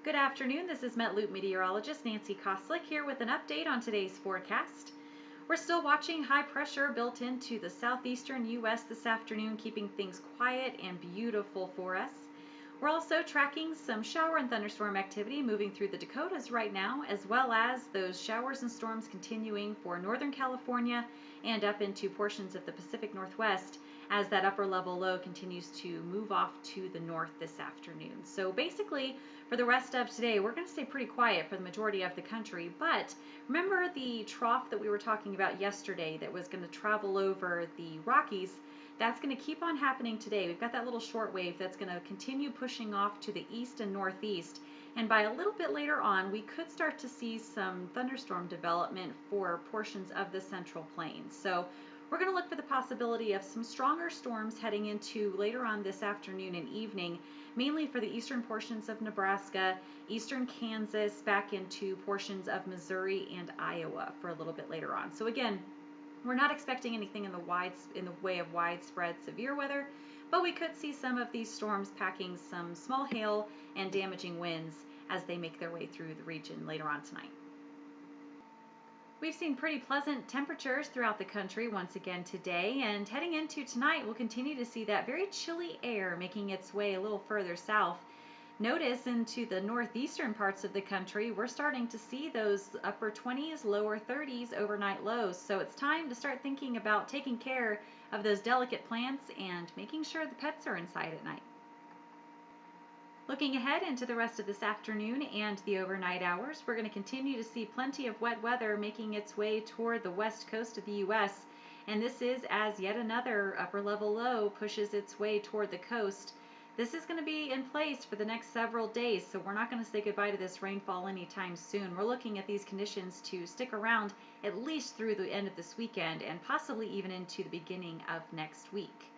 Good afternoon, this is Metloop meteorologist Nancy Koslick here with an update on today's forecast. We're still watching high pressure built into the southeastern U.S. this afternoon, keeping things quiet and beautiful for us. We're also tracking some shower and thunderstorm activity moving through the Dakotas right now, as well as those showers and storms continuing for Northern California and up into portions of the Pacific Northwest as that upper level low continues to move off to the north this afternoon. So basically, for the rest of today, we're going to stay pretty quiet for the majority of the country, but remember the trough that we were talking about yesterday that was going to travel over the Rockies? That's going to keep on happening today. We've got that little short wave that's going to continue pushing off to the east and northeast. And by a little bit later on, we could start to see some thunderstorm development for portions of the Central Plains. So we're going to look for the possibility of some stronger storms heading into later on this afternoon and evening, mainly for the eastern portions of Nebraska, eastern Kansas, back into portions of Missouri and Iowa for a little bit later on. So again, we're not expecting anything in the way of widespread severe weather, but we could see some of these storms packing some small hail and damaging winds as they make their way through the region later on tonight. We've seen pretty pleasant temperatures throughout the country once again today, and heading into tonight, we'll continue to see that very chilly air making its way a little further south. Notice into the northeastern parts of the country, we're starting to see those upper 20s, lower 30s overnight lows. So it's time to start thinking about taking care of those delicate plants and making sure the pets are inside at night. Looking ahead into the rest of this afternoon and the overnight hours, we're going to continue to see plenty of wet weather making its way toward the west coast of the U.S. And this is as yet another upper level low pushes its way toward the coast. This is going to be in place for the next several days, so we're not going to say goodbye to this rainfall anytime soon. We're looking at these conditions to stick around at least through the end of this weekend and possibly even into the beginning of next week.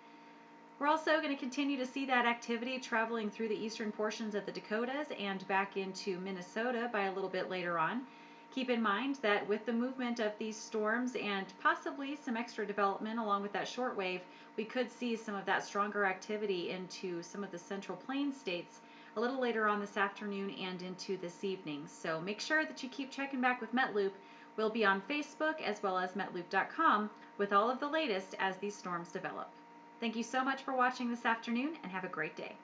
We're also going to continue to see that activity traveling through the eastern portions of the Dakotas and back into Minnesota by a little bit later on. Keep in mind that with the movement of these storms and possibly some extra development along with that short wave, we could see some of that stronger activity into some of the Central Plains states a little later on this afternoon and into this evening. So make sure that you keep checking back with Metloop. We'll be on Facebook as well as metloop.com with all of the latest as these storms develop. Thank you so much for watching this afternoon and have a great day.